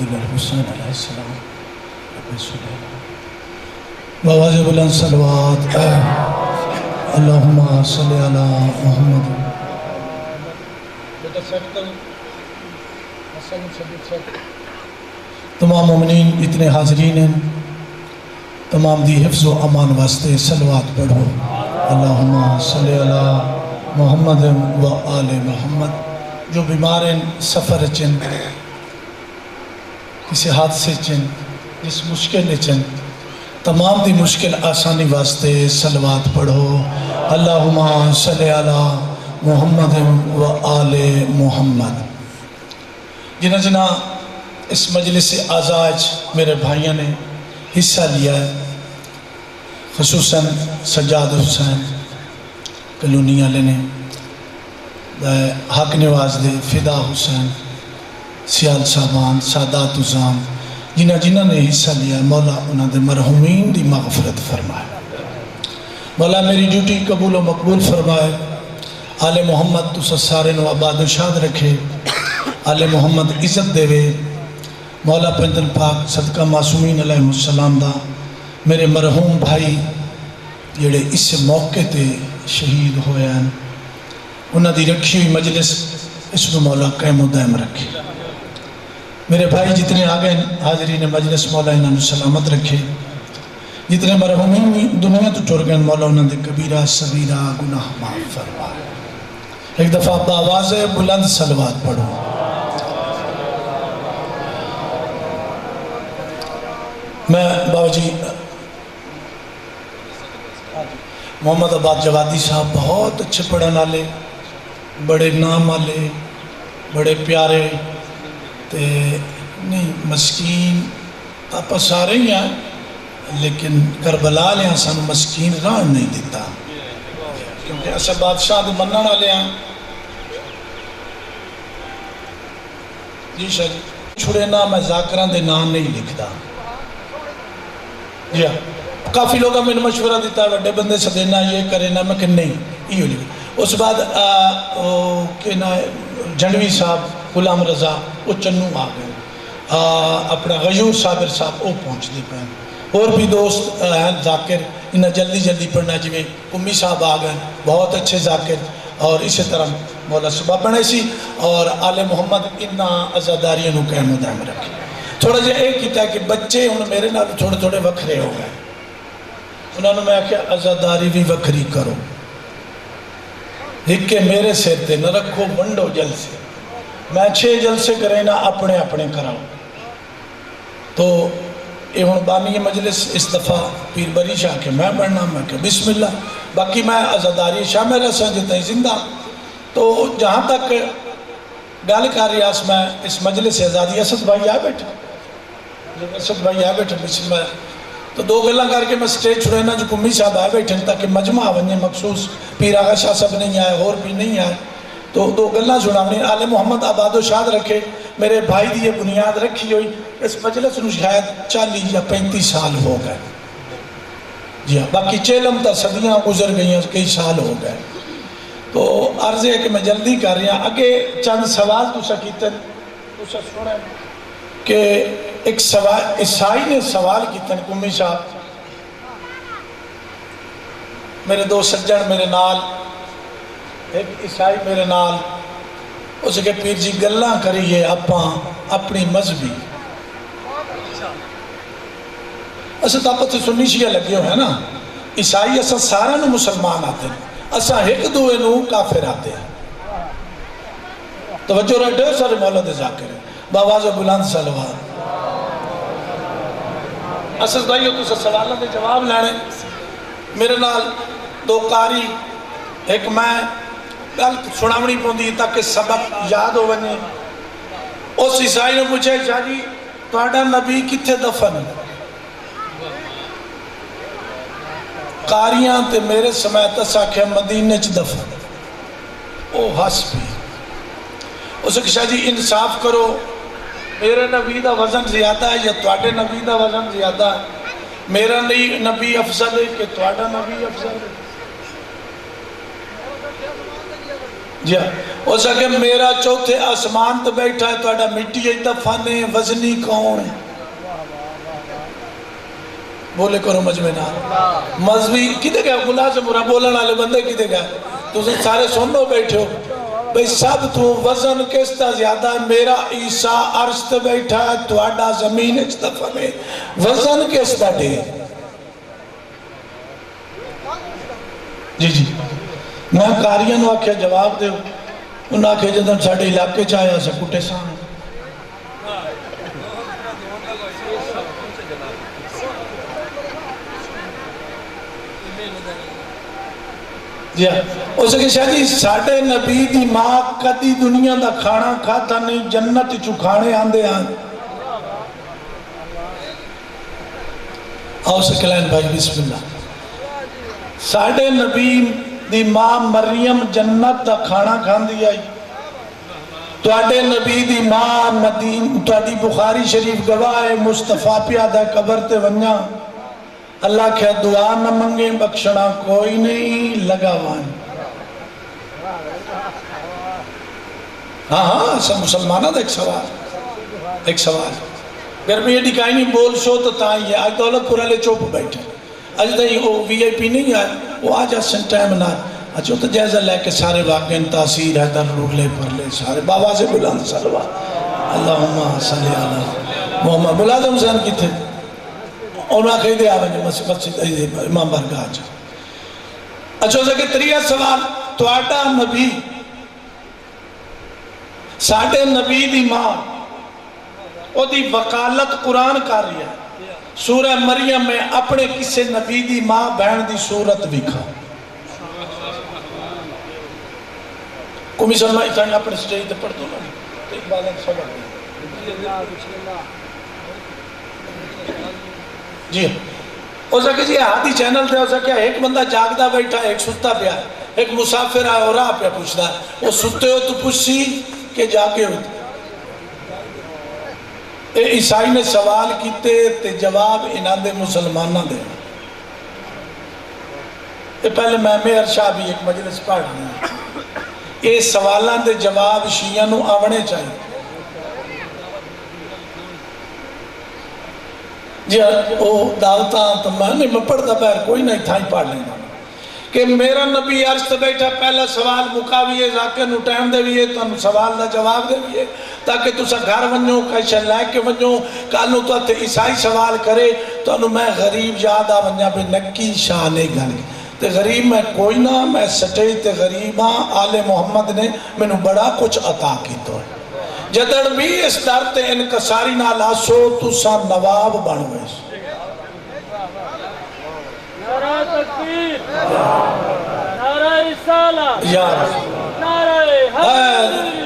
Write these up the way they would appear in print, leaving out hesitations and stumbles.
الحسین علیہ السلام بواز بلند صلوات اللہم صلی علی محمد. تمام مومنین اتنے حاضرین ہیں، تمام دی حفظ و امان واسطے صلوات پڑھو. اللہم صلی علی محمد و آل محمد. جو بیمار ہیں، سفر چن، کسی حادثے چن، جس مشکل چن، تمام دی مشکل آسانی واسطے صلوات پڑھو. اللہم صلی علی محمد و آل محمد. جنہ اس مجلس آزاج میرے بھائیوں نے حصہ لیا ہے، خصوصاً سجاد حسین کلونی والے نے، حق نواز دے فدا حسین، سیال صاحبان، سادات عزام، جنہ نے حصہ لیا ہے، مولا انہاں دے مرحومین دی مغفرت فرمائے. مولا میری ڈیوٹی قبول و مقبول فرمائے. آل محمد تو سارے نو آباد و شاد رکھے. آل محمد عزت دے وے. مولا پندن پاک صدقہ معصومین علیہ السلام دا میرے مرحوم بھائی جڑے اس موقع تے شہید ہوئے ہیں، انہاں دی رکھی ہوئی مجلس اس کو مولا قائم و دائم رکھے. میرے بھائی جتنے آگئے حاضرین مجلس، مولا انہاں سلامت رکھے. جتنے مرحومین دنیا تو ٹر گئے، مولا انہاں دے کبیرہ صغیرہ گناہ معاف فرمائے. ایک دفعہ بآواز بلند صلوات پڑھو. میں بابا جی محمد آباد جوادی صاحب بہت اچھے پڑھن والے، بڑے نام والے، بڑے پیارے، تے نہیں مسکین آپ سارے ہی ہیں، لیکن کربلا لے ہیں سانو مسکین ران نہیں دیتا، کیونکہ ایسے بادشاہ دے منن والے ہیں. جی شاہ جی چھڑے نا میں ذاکران دے نام نہیں لکھتا. جی ہاں، کافی لوگوں میں مشورہ دیتا ہے وڈے بندے سے دینا یہ کرے نا، میں کہ نہیں یہ لکھ. اس بعد جنوی صاحب غلام رضا وہ چنو آ گئے، اپنا غیور صابر صاحب وہ پہنچ دے پہ. اور بھی دوست ہیں ذاکر، انہیں جلدی جلدی پڑھنا، جی امی صاحب آ گئے بہت اچھے ذاکر، اور اسی طرح مولا صبح بنے سی، اور آل محمد انہاں عزاداریوں کو قائم و دائم رکھے۔ تھوڑا جہا ایک کیتا ہے کہ بچے ہوں میرے نال تھوڑے تھوڑے وکھرے ہو گئے، انہوں نے میں کہا عزاداری بھی وکھری کرو، ہکے میرے سر تے نہ رکھو، ونڈو جلسے، میں 6 جلسے کریں نہ اپنے اپنے کراؤ۔ تو یہ ہوں بانی مجلس اس دفعہ پیر بری شاہ کے میں بڑھنا، میں کہ بسم اللہ، باقی میں عزاداری شامل رسان جتا ہی زندہ۔ تو جہاں تک گال کر رہی آس میں اس مجلس ازادی، اسد بھائی آئے بیٹھے، اسد بھائی آئے بیٹھے بسم اللہ۔ تو 2 گلہ کر کے میں سٹیج چھوڑینا جو کمی صاحب آئے بیٹھے تاکہ مجمع بننے مخصوص، پیر آغا شاہ صاحب نہیں آئے اور بھی نہیں آئے، تو 2 گلہ چھوڑاونی۔ آل محمد آباد و شاد رکھے، میرے بھائی دی یہ بنیاد رکھی ہوئی، اس مجلس نو شاید 40 یا 35 سال ہو گئے، جی ہاں، باقی چیلم تا صدیاں گزر گئی ہیں، کئی سال ہو گئے۔ تو عرض ہے کہ میں جلدی کر رہی ہوں، اگے چند سوال تو سکیتن تو سنے کہ ایک سوال عیسائی نے سوال کیتن کمی صاحب، میرے 2 سجن میرے نال، ایک عیسائی میرے نال، اس کے پیر جی گلاں کریے اپنی مذہبی، اسے تاپت سے سنی شیعہ لگے ہوئے ہیں نا، عیسائی اسا سارا نو مسلمان آتے ہیں، اسا ایک دوئے نو کافر آتے ہیں۔ توجہ رہے ڈھیر سارے مولد ذاکر ہیں، باواز و بلند صلوات۔ اسد بھائی ہو تو سے سوالہ دے جواب لینے، میرے نال 2 قاری، ایک میں گل سناونی پوندی تاکہ سبق یاد ہو بنے۔ اس عیسائی نے پوچھے شاہ جی تہاڈا نبی کتھے دفن ہے؟ قاریاں تے میرے سمیت ساکھے مدینے چ دفن، او ہس بھی۔ اسے کہ شاہ جی انصاف کرو، میرے نبی دا وزن زیادہ ہے یا تہاڈے نبی دا وزن زیادہ ہے؟ میرا نبی افضل ہے کہ تہاڈا نبی افضل ہے؟ جی ہاں، اسے کہ میرا چوتھے آسمان تے بیٹھا ہے، تہاڈا مٹی ہے دفن ہے، وزنی کون ہے؟ بولے کرو مجمع نال مذہبی کدے گیا، گلا سے مرا بولن والے بندے کدے گیا؟ تو سارے سنو بیٹھے ہو بھئی، سب تو وزن کس تا زیادہ ہے؟ میرا عیسیٰ عرش تے بیٹھا ہے، تہاڈا زمین اچ دفن ہے، وزن کس تا دے؟ جی میں کاریاں نو آکھیا جواب دے، انہاں آکھیا جدن ساڑھے علاقے چاہیا سے کٹے سانے۔ جی اس کے شاہ جی ساڑھے نبی دی ماں کدی دنیا دا کھانا کھاتا نہیں، جنت چکھانے آندے آن۔ آؤ سکلین بھائی بسم اللہ۔ ساڑھے نبی دی ماں مریم جنت دا کھانا کھان دی آئی، تواڈے نبی دی ماں تواڈی بخاری شریف گواہ مصطفیٰ پیادہ قبر تے ونیا، اللہ کیا دعا نہ منگے بخشنا کوئی نہیں لگا وان۔ ہاں سب مسلمانہ دا ایک سوال گرمی یہ ڈکائی نہیں بول شو تو تائیں یہ آج دولت پورا لے چوپ بیٹھے، آج دائی وہ وی آئی پی نہیں آئے، وہ آج آسن ٹائم نہ اچھو تو جائزہ لے کے سارے واقعین تاثیر ہے در روح لے پر لے سارے بابا سے بلند صلوہ اللہم صلی اللہ محمد بلازم حسین کی تھے انہاں کہی دے آوے مسجد امام برگاہ جا۔ اچھو سے کہ تریہ سوال تواڈا نبی ساڑھے نبی دی ماں او دی وکالت قرآن کر رہی ہے، سورہ مریم میں اپنے کسے نبی دی ماں بہن دی صورت بکھا۔ کمی سلمہ اتانی اپنے سٹیج تے پڑھ دو نا ایک بالک سبق جی ہو سکے جی ہاتھی چینل تھے، ہو سکے ایک بندہ جاگدہ بیٹھا ایک ستا پیا، ایک مسافر آئے اور راہ پیا پوچھتا ہے، وہ ستے ہو تو پوچھی کہ جاگے ہوتے۔ اے عیسائی نے سوال کیتے تے جواب انہاں دے مسلمانہ دے۔ اے پہلے میں مہر شاہ بھی ایک مجلس پڑھ رہا ہوں، اے سوالان دے جواب شیعہ نو آونے چاہیے۔ جی وہ دعوتاں تو میں نہیں پڑھتا پیر کوئی نہیں تھا ہی پڑھ لینا کہ میرا نبی عرش تے بیٹھا پہلا سوال مکاویے ذاکر نو ٹائم دے بھی تو سوال دا جواب دے بھی تاکہ تسا گھر ونجو کیسے لے کے ونجو کالو تو تے عیسائی سوال کرے تو میں غریب یاد آ ونجا بے نکی شانے گھر تے غریب میں کوئی نہ میں سٹے تے غریباں آل محمد نے میں نو بڑا کچھ عطا کی تو ہے جدڑ بھی اس در تے انکساری نہ لاسو تسا نواب بن ویس نعرہ تکبیر نعرہ رسالہ نعرہ حیدری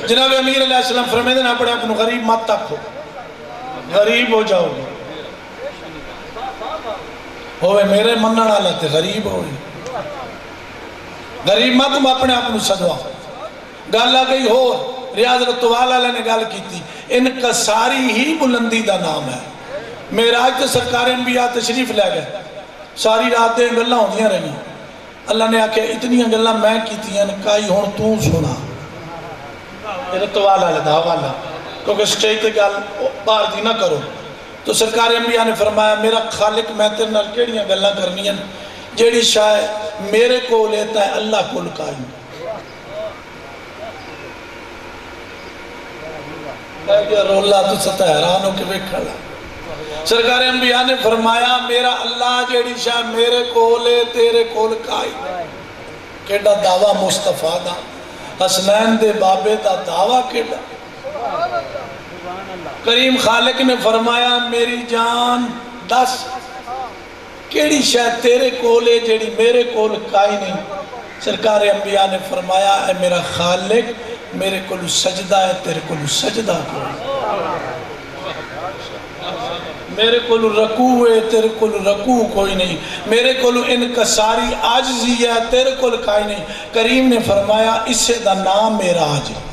جناب امیر علیہ السلام فرمائے دینا اپنے اپنے غریب مت تک ہو غریب ہو جاؤ گے ہوئے میرے منن والا تے غریب ہوئے غریب مت تم اپنے اپنے صدوا گل آ گئی ہو ریاض رتوال علیہ نے گل کی تھی انکساری ہی بلندی دا نام ہے معراج تے سرکار انبیاء تشریف لے گئے ساری رات دے گلاں ہوندیاں رہی اللہ نے آکھیا اتنی گلاں میں کیتیاں کائی ہن تو سنا رتوال علیہ دا حوالہ کیونکہ سٹیج تے گل باہر دی نہ کرو تو سرکار انبیاء نے فرمایا میرا خالق میں تیرے نال کیڑیاں گلاں کرنیاں جیڑی شاید میرے کو لیتا ہے اللہ کو لکائی رولہ تو ستا حیران ہو کے بیکھڑا سرکار انبیاء نے فرمایا میرا اللہ جیڑی شاہ میرے کولے تیرے کول کائی کیڑا دعویٰ مصطفیٰ دا حسنین دے بابے دا دعویٰ کیڑا کریم خالق نے فرمایا میری جان دس کیڑی شاہ تیرے کولے جیڑی میرے کول کائی نہیں سرکار انبیاء نے فرمایا اے میرا خالق میرے کولو سجدہ ہے تیرے کولو سجدہ کوئی میرے کولو رکوع ہے تیرے کولو رکوع کوئی نہیں میرے کولو انکساری عاجزی ہے تیرے کول کائی نہیں کریم نے فرمایا اسے دا نام معراج ہے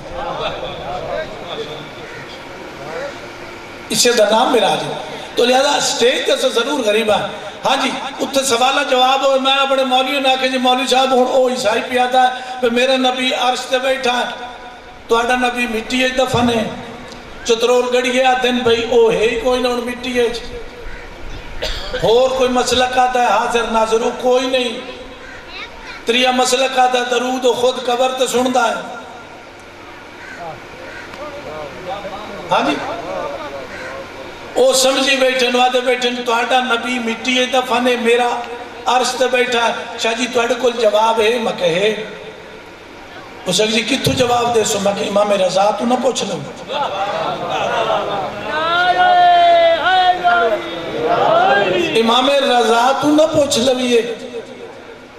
اسے دا نام معراج ہے تو لہذا سٹیج تے ضرور غریب ہے ہاں جی اتھے سوالہ جواب ہو میں اپنے مولوی نے کہ جی مولوی صاحب ہوں او عیسائی پیادا ہے کہ میرا نبی عرش تے بیٹھا ہے تو آڑا نبی مٹی ہے دفن ہے چترور گڑی گیا دن بھئی او ہے ہی کوئی نہ ان مٹی ہے اور کوئی مسئلہ کہتا ہے حاضر ناظر ہو کوئی نہیں تریا مسئلہ کہتا ہے درود و خود قبر تے سندا ہے ہاں جی او سمجھی بیٹھن وادے بیٹھن تو آڑا نبی مٹی ہے دفن ہے میرا عرش تے بیٹھا ہے شاہ جی تو آڑا کل جواب ہے میں کہے اس اگر جی کتھو جواب دے سو میں کہ امام رضا تو نہ پوچھ لوں امام رضا تو نہ پوچھ لویے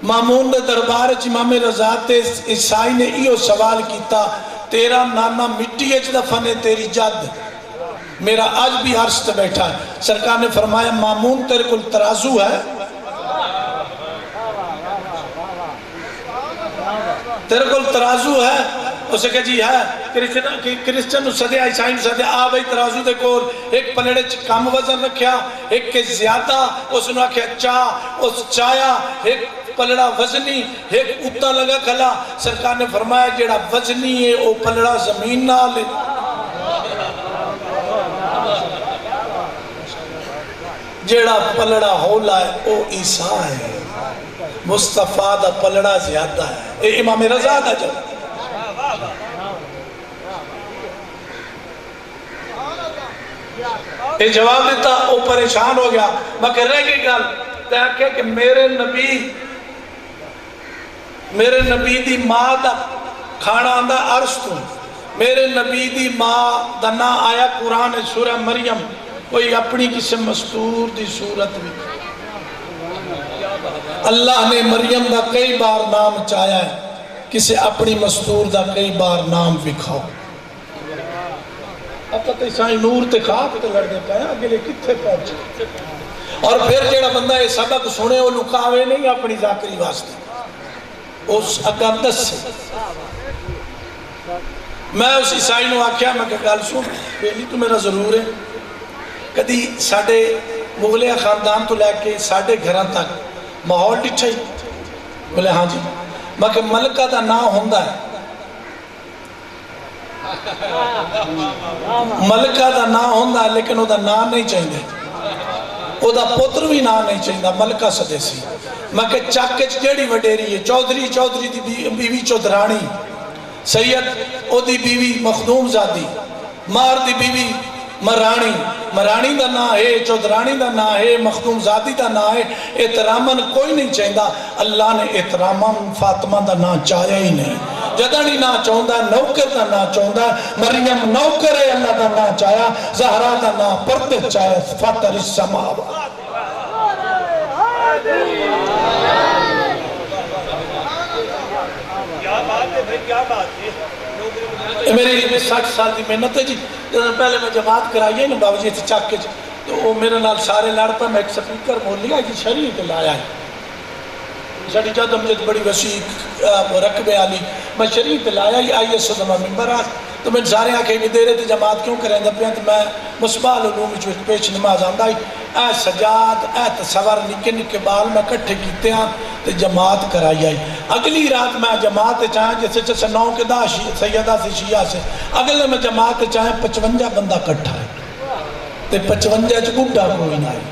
مامون دے دربار امام رضا تے عیسائی نے ایو سوال کیتا تیرا نانا مٹی اچ دفن ہے تیری جد میرا آج بھی عرش تے بیٹھا ہے سرکار نے فرمایا مامون تیرے کل ترازو ہے تیرے کل ترازو ہے اسے کہ جی ہے کرسچن نو سدے عیسائی نو سدے آ بھئی ترازو دے کول ایک پلڑے کم وزن رکھیا ایک کے زیادہ اس نے آکھیا چاہ اس چایا ایک پلڑا وزنی ایک اتا لگا کھلا سرکار نے فرمایا جیڑا وزنی ہے او پلڑا زمین نہ لے جیڑا پلڑا ہولا ہے او عیسیٰ ہے مصطفیٰ دا پلڑا زیادہ ہے اے امام رضا دا جو اے جواب دیتا او پریشان ہو گیا میں کہہ رہے کہ گل دیکھے کہ میرے نبی دی ماں دا کھانا آندہ عرش تو میرے نبی دی ماں دا نا آیا قرآن سورہ مریم کوئی اپنی کسی مستور دی صورت بھی اللہ نے مریم دا کئی بار نام چاہیا ہے کسی اپنی مستور دا کئی بار نام بکھاؤ اب تک عیسائی نور تے خاک تے لڑ دے پایا اگلے کتھے پہنچے اور پھر جیڑا بندہ یہ سبق سنے وہ لکاوے نہیں اپنی ذاکری واسطے اس اقدس سے میں اس عیسائی نو آکھیا میں کہ گل سن پہلی تو میرا ضرور ہے کدی ساڑھے مغلیہ خاندان تو لے کے ساڑھے گھران تک ماحول ڈٹھا ہی بولے ہاں جی میں کہ ملکہ دا نا ہوندہ ہے ملکہ دا نا ہوندا لیکن او دا نا نہیں چاہیے، او دا پتر بھی نا نہیں چاہیے، ملکہ سدے سی۔ میں کہ چاکچ کیڑی وڈیری ہے؟ چودھری دی بیوی چودھرانی، سید او دی بیوی مخدوم زادی، مار دی بیوی مرانی دا نا ہے، چودھرانی دا نا ہے، مخدوم زادی دا نا ہے، احترامن کوئی نہیں چاہیے۔ اللہ نے احترامن فاطمہ دا نا چاہیا ہی نہیں، جدنی نا چاہتا ہے، نوکر دا نا چاہتا ہے، مریم نوکر ہے، اللہ دا نا چاہیا، زہرا دا نا پردہ چاہیا، فاتر السماوات۔ کیا بات ہے؟ میری 60 سال دی محنت ہے جی۔ پہلے میں جماعت کرائی ہے نا بابا جی چاک کے، تو وہ میرے نال سارے لڑ پہ، میں ایک سپیکر بول لیا کہ شریعت لایا ہے، ساڑی جد امجد بڑی وسیع رقبے آلی، میں شریعت لایا ہی آئی اس زمان ممبر آج، تو میں سارے آنکھیں بھی دے رہے تھے جماعت کیوں کریں دے پہ، میں مصباح العلوم پیش نماز آندہ ہی، اے سجاد اے تصور نکے نکے بال میں کٹھے کیتے ہیں تو جماعت کرائی آئی۔ اگلی رات میں جماعت چاہیں جیسے 9 کے 10 سیدہ سے شیعہ سے، اگلے میں جماعت چاہیں 55 بندہ کٹھا ہے، تو 55 چ بڑھا کوئی نہ ہے،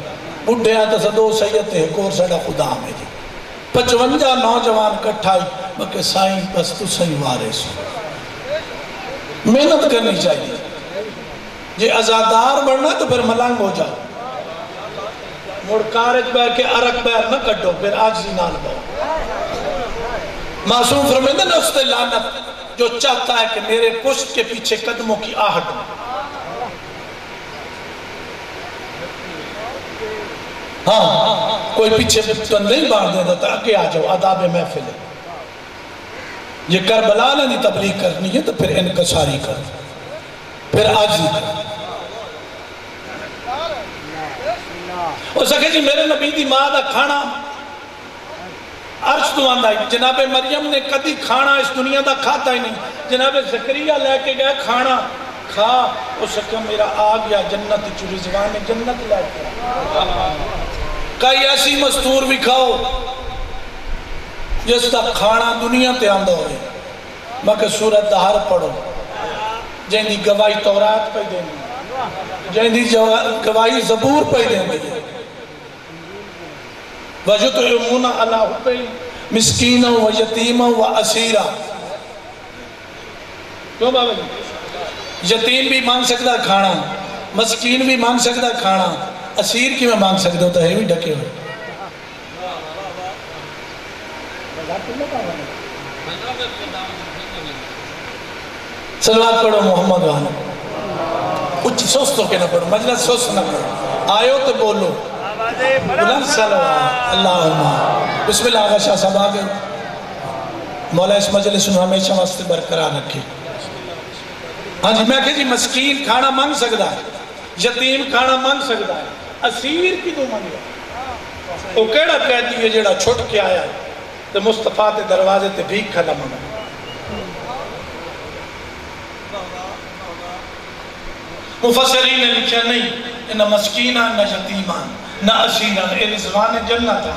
بڑھے ہیں تو سدو سید ہے کور سڑا خدا میں جی، 55 نوجوان کٹھائی، میں کہ سائیں بس تو صحیح وارث ہو، محنت کرنی چاہیے، یہ ازادار بڑھنا تو پھر ملنگ ہو جاؤ، مڑکارج بیر کے عرق بیر نہ کٹو، پھر آجزی نال باؤ۔ معصوم فرمیندہ نے اس نے لعنت جو چاہتا ہے کہ میرے پشت کے پیچھے قدموں کی آہٹ میں، ہاں کوئی پیچھے تو نہیں باندھ دے دیتا، آگے آ جاؤ، آداب محفل ہے، یہ کربلا نے تبلیغ کرنی ہے تو پھر انکساری کر، پھر آجزی کر۔ وہ سکھے جی میرے نبی دی ماں دا کھانا عرش تو آندہ ہی، جناب مریم نے کدی کھانا اس دنیا دا کھاتا ہی نہیں، جناب زکریہ لے کے گئے کھانا کھا، وہ سکھے میرا آ گیا جنت چو رضوان جنت لے کے، کئی ایسی مستور بھی کھاؤ جس دا کھانا دنیا تے آندہ ہوئے، میں کہ سورت دہر پڑھو، جن دی گواہی تورات پہ دیں دی، جن دی گواہی زبور پہ دیں دی، وَجُطْعِمُونَ عَلَىٰ حُبِّهِ مِسْكِينًا وَيَتِيمًا وَأَسِيرًا۔ کیوں بابا جی؟ یتیم بھی مانگ سکتا ہے کھانا، مسکین بھی مانگ سکتا ہے کھانا، اسیر کی میں مانگ سکتا ہوتا ہے بھی ڈھکے ہوئے۔ صلوات پڑھو محمد والا، کچھ سست ہو کے نہ پڑھو، مجلس سست نہ کرو، آئے تو بولو بلند صلوات اللہم۔ بسم اللہ آغا شاہ صاحب آگے، مولا اس مجلس میں ہمیشہ واسطے برقرار رکھے۔ ہاں جی میں کہ جی مسکین کھانا مانگ سکتا ہے، یتیم کھانا مانگ سکتا ہے، اسیر کی تو مانگ ہے، وہ کیڑا قیدی ہے جیڑا چھوٹ کے آیا ہے تو مصطفیٰ تے دروازے تے بھیک کھلا مانگا، مفسرین نے لکھا نہیں نہ مسکینہ نہ یتیمان نہ اسیرہ، اے رضوان جنت ہے،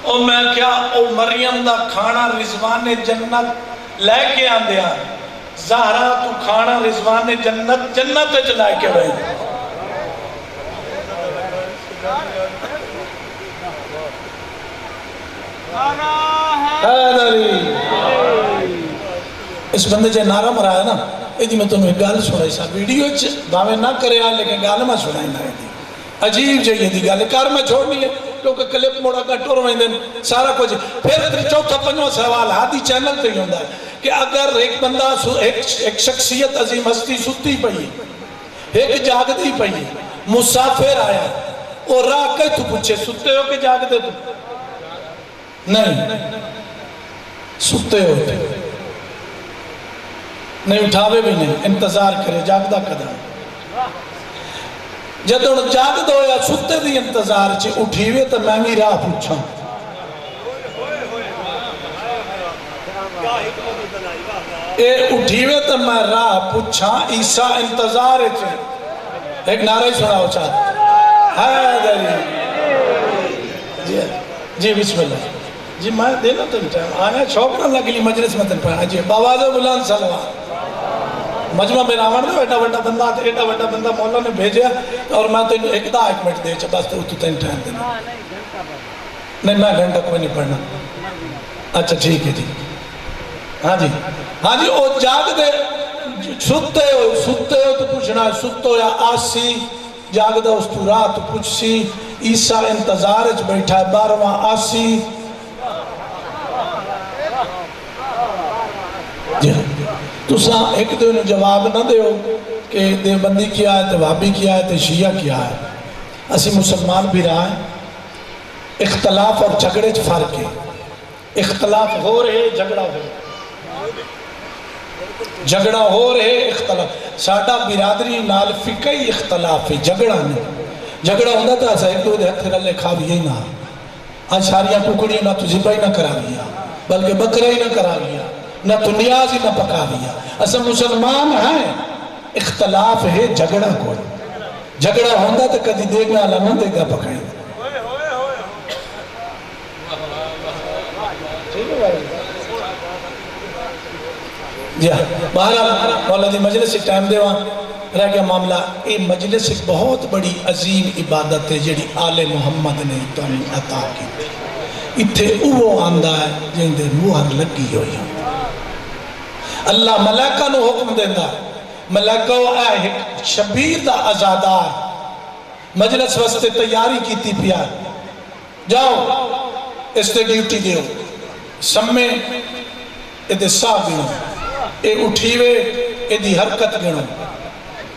اور میں کیا او مریم دا کھانا رضوان جنت لے کے آن دیا، زہرا تو کھانا رضوان جنت جنت چلائے کے رہے، حیدری اس بندے جے نعرہ مرا ہے نا، اے جی میں تمہیں گال سنائی سا ویڈیو باوے نہ کرے آئے لیکن گال میں سنائی نہ دی، عجیب جائیے دی گال کار میں چھوڑنی ہے کیونکہ کلپ موڑا کا ٹور میں دن سارا کچھ، پھر چوتھا پنجواں سوال ہادی چینل تے ہی ہوندہ ہے کہ اگر ایک بندہ ایک شخصیت عظیم ہستی ستی پئی، ایک جاگتی پئی، مسافر آیا اور راہ کئی تو پوچھے ستے ہو کہ جاگتے تو؟ نہیں ستے ہوتے نہیں، اٹھاوے بھی نہیں، انتظار کرے جاگدہ قدر، جب ان جاگدہ ہویا ستے دی انتظار چے اٹھیوے تو میں بھی راہ پوچھا، اے اٹھیوے تو میں راہ پوچھا، عیسیٰ انتظار چے، ایک نعرہ ہی سنا ہو چاہتا، حیدری جی بسم اللہ، جی میں دینا تین ٹائم آیا شوق نہ لگلی مجلس میں تین پڑھا جی باواز بلند سلوات مجمع میں راوڑ دے ایڈا وڈا بندہ مولا نے بھیجیا اور میں تین ایک منٹ دے چا بس تو تین ٹائم دینا نہیں میں گھنٹہ کوئی نہیں پڑھنا اچھا ٹھیک ہے جی ہاں جی او جاگ دے ستے ہو تو پوچھنا ہے ستو یا آسی جاگ دے اس تو رات پوچھ سی عیسیٰ انتظار اچ بیٹھا ہے 12واں آسی جی تو ساں ایک دو انہوں جواب نہ دے ہو کہ دیوبندی کیا ہے توابی کیا ہے تو شیعہ کیا ہے اسی مسلمان بھی رہا ہے اختلاف اور جھگڑے چ فرق ہے اختلاف ہو رہے جھگڑا ہو رہے جھگڑا ہو رہے اختلاف ساڑھا برادری نال فقہی اختلاف ہے جھگڑا نہیں جھگڑا ہوندہ تھا ایسا ایک دو دے ہتھ رلے کھا بھی نہ آج ساریاں ککڑی نہ تو ذبح نہ کرا گیا بلکہ بکرے ہی نہ کرا گیا نہ تو نیاز ہی نہ پکا دیا اصل مسلمان ہیں اختلاف ہے جھگڑا کو جھگڑا ہوندہ تو کدی دے گا نہ دے گا پکائیں جی بہرحال مولا دی مجلس ایک ٹائم دے وہاں رہ گیا معاملہ یہ مجلس ایک بہت بڑی عظیم عبادت ہے جڑی آل محمد نے تمہیں عطا کی اتھے وہ آندہ ہے جن دے موہر لگی ہوئی اللہ ملائکہ نو حکم دیندہ ملائکہ اے شبیر دا ازادار مجلس واسطے تیاری کیتی پیا جاؤ اس تے ڈیوٹی دیو سمیں ادھے سا گنو اے اٹھیوے ادھی حرکت گنو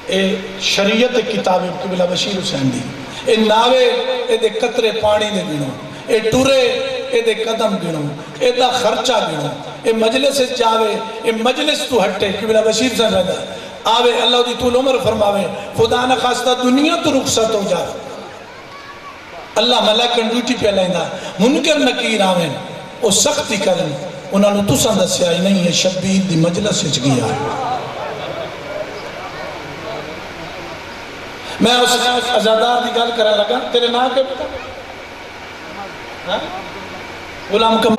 اے شریعت کتابیں قبلہ بشیر حسین دی اے ناوے ادھے قطرے پانی دے گنو اے ٹورے ادھے قدم گنو ادھا خرچہ گنو اے مجلس جاوے اے مجلس تو ہٹے قبلہ بشیر حسین رہتا آوے اللہ دی طول عمر فرماوے خدا نہ خواستہ دنیا تو رخصت ہو جا اللہ ملائکہ ڈیوٹی پہ لیندہ منکر نکیر آویں او سختی کرن انہوں نے تساں دسیا ہی نہیں ہے شبیر دی مجلس اچ گیا میں اس ازادار دی گل کرنے لگا تیرے نام کے بتا غلام کم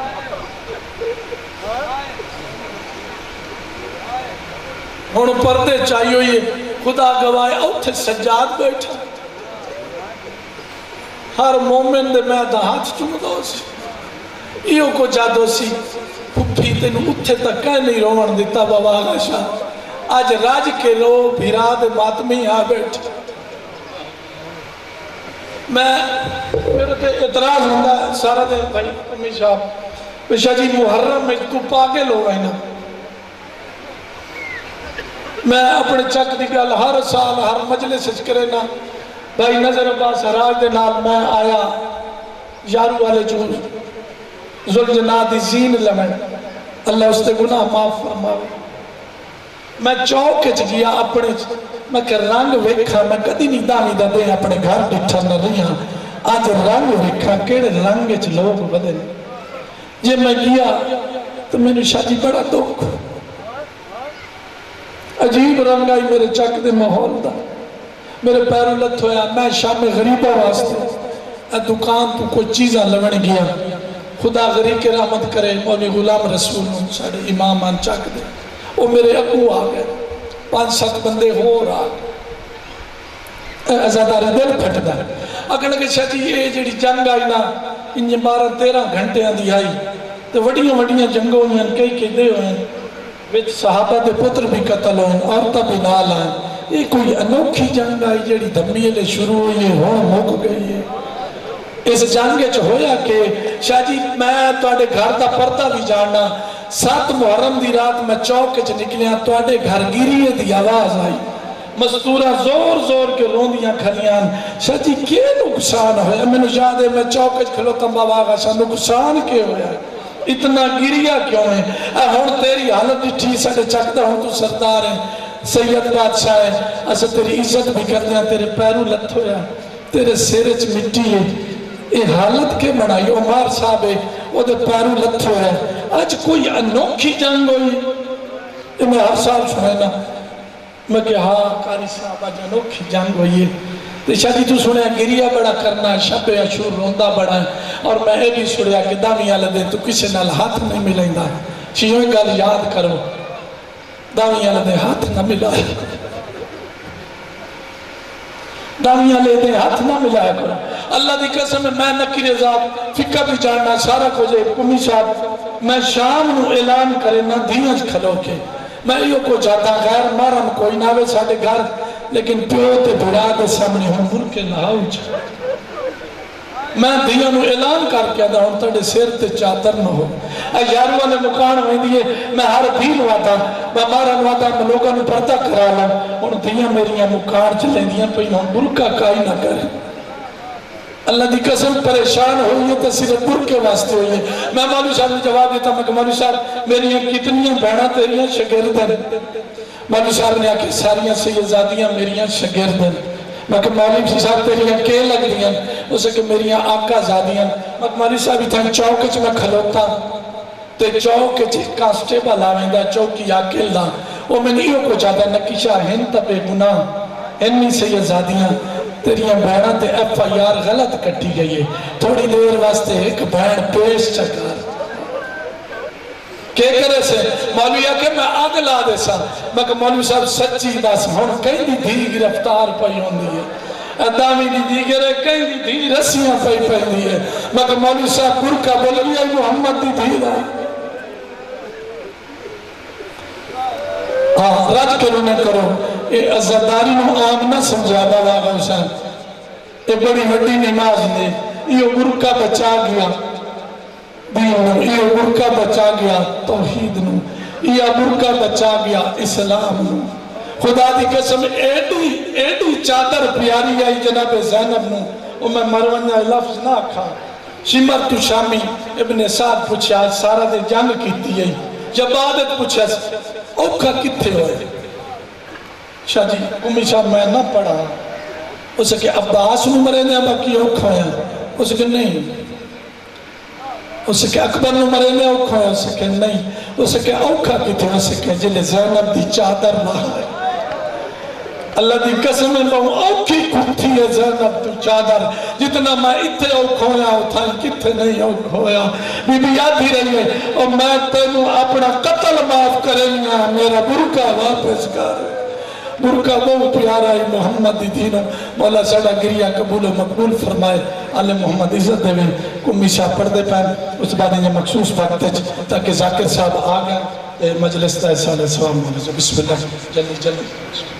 ہون پردے چاہیے ہوئی خدا گواہ اوتھے سجاد بیٹھا ہر مومن دے میں دا ہاتھ چمدہ سی ایو کو جادو سی پھپھی تینو اتھے تک کہیں نہیں رومن دیتا بابا آگا شاہ آج راج کے لو بھیرا دے ماتمی آ بیٹھ میں میرے تے اعتراض ہوندہ ہے سارا دے بھائی امی صاحب بشاہ جی محرم میں تو پاگے لو گئے نا میں اپنے چک دی گل ہر سال ہر مجلس سچ کرے نا بھائی نظر عباس حراج دے نال میں آیا یارو والے جو ذوالجناح دی زین لمن اللہ اس تے گناہ معاف فرماوے میں چوکچ گیا اپنے میں کہ رنگ ویکھا میں کدی نہیں دانی دا دے اپنے گھر ڈٹھا نہ رہی ہاں آج رنگ ویکھا کیڑے رنگ چ لوگ بدل جے میں گیا تو میں نے شاہ جی بڑا دکھ عجیب رنگ آئی میرے چک دے ماحول دا میرے پیروں لت ہویا میں شام غریبہ واسطے دکان تو کوئی چیزاں لگن گیا خدا غریب کے رحمت کرے مولی غلام رسول ساڑھے امام آن چاک دے وہ میرے اگو آ گئے 5-7 بندے ہو رہا ازاداری دل پھٹ دا اگر لگے شاہ جی یہ جڑی جنگ آئی نا انجھے 12-13 گھنٹے آندھی آئی تو وڑیاں جنگوں میں کئی دے ہوئے ہیں وچ صحابہ دے پتر بھی قتل ہوئے عورتہ بھی نال آئیں یہ کوئی انوکھی جنگ آئی جڑی دھمیلے شروع ہوئی ہے ہون مک گئی ہے اس جنگ چ ہویا کہ شاہ جی میں تواڈے گھر دا پردہ بھی جاننا 7 محرم دی رات میں چوک چ نکلیا تواڈے گھر گیریے دی آواز آئی مستورہ زور زور کے روندیاں کھلیاں شاہ جی کیا نقصان ہویا میں نے یاد ہے میں چوک چ کھلوتا بابا آگا شاہ نقصان کیا ہویا اتنا گریا کیوں ہے اے ہون تیری حالت ٹھی ساڑے چکتا ہوں تو سردار ہے سید بادشاہ ہے اسے تیری عزت بھی کرتے ہیں تیرے پیروں لت ہویا تیرے سیرچ مٹی ہے یہ حالت کے بنائی عمر صاحب ہے وہ دے پیروں لت ہویا آج کوئی انوکھی جنگ ہوئی یہ میں ہر سال سنینا میں کہ ہاں قاری صاحب آج انوکھی جنگ ہوئی ہے تو شادی تو سنیا گریہ بڑا کرنا شب عاشور روندہ بڑا ہے اور میں بھی سنیا کہ دامی آلہ دے تو کسی نال ہاتھ نہیں ملیں دا چیزوں گل یاد کرو دامی آلہ دے ہاتھ نہ ملا دامی آلہ دے ہاتھ نہ ملایا کرو اللہ دی قسم میں نکیر ذات فقہ بھی جاننا سارا کو جے کمی صاحب میں شام نو اعلان کرے نہ دینج کھلو کے میں یہ کو جاتا غیر مارم کوئی ناوے ساڑے گھر لیکن پیو تے بڑا دے سامنے ہم ملک نہاؤ چھا میں دیاں نو اعلان کر کے دا ہوں تڑے سیر تے چادر نہ ہو اے یارو والے مکان ہوئی دیئے میں ہر دین واتا میں مارن واتا میں لوگاں نو پردہ کرا لوں ان دیاں میریاں مکان چلیں دیاں پہ ہم ملکہ کائی نہ کریں اللہ دی قسم پریشان ہوئی ہے تو صرف برکے واسطے ہوئی ہے میں مولوی صاحب نے جواب دیتا میں کہ مولوی صاحب میری کتنی بہنہ تیریاں شگرد ہیں مولوی صاحب نے آکے ساریاں سیدزادیاں میریاں شگرد ہیں میں کہ مولوی صاحب تیریاں کے لگ دیاں اسے کہ میریاں آقا زادیاں میں کہ مولوی صاحب ہی تھا چوکچ میں کھلوتا تے چوکچ کانسٹیبل آویں دا چوکی آکل دا وہ میں نہیں کو چاہتا نکیشہ ہن تا بے گناہ ہنی سیدزادیاں تیریاں بہنہ تے ایف آئی آر غلط کٹی گئی ہے تھوڑی دیر واسطے ایک بہن پیش چکار کہ کرے سے مولوی آکے میں آگ لا دے سا میں کہ مولوی صاحب سچی داس ہون کئی دی دھی گرفتار پئی ہون دی ہے ادامی دی دی گرے کئی دی دھی رسیاں پئی دی ہے میں کہ مولوی صاحب برکہ بولوی ہے محمد دی دھی دا ہاں رج کے انہیں کرو یہ عزداری نو عام نہ سمجھا بابا حسین یہ بڑی وڈی نماز نے یہ برکہ بچا گیا دین نو یہ برکہ بچا گیا توحید نو یہ برکہ بچا گیا اسلام نو خدا دی قسم ایڈی چادر پیاری آئی جناب زینب نو وہ میں مروانیہ لفظ نہ کھا شمر تو شامی ابن سعد پوچھا سارا دے جنگ کیتی ہے جب عادت پوچھا اوکھا کتے ہوئے شاہ جی امی صاحب میں نہ پڑھا اسے کہ عباس نو مرے نے باقی اوکھا ہے اسے کہ نہیں اسے کہ اکبر نو مرے نے اوکھا ہے اسے کہ نہیں اسے کہ اوکھا کتے اسے کہ جلے زینب دی چادر وہاں ہے اللہ دی قسم میں بہوں اوکھی کھتی ہے زینب تو چادر جتنا میں اتھے اوکھ ہویا اتھا کتے نہیں اوکھ ہویا بی بی یاد ہی رہی ہے اور میں تینوں اپنا قتل معاف کریں گا میرا برکہ واپس کر برکہ بہت پیارا ہے محمد دی دینوں مولا سڑا گریہ قبول و مقبول فرمائے آل محمد عزت دے کمی شاہ پردے پہن اس بعد یہ مخصوص وقت ہے تاکہ ذاکر صاحب آگئے مجلس تا سال سوام بسم اللہ جلدی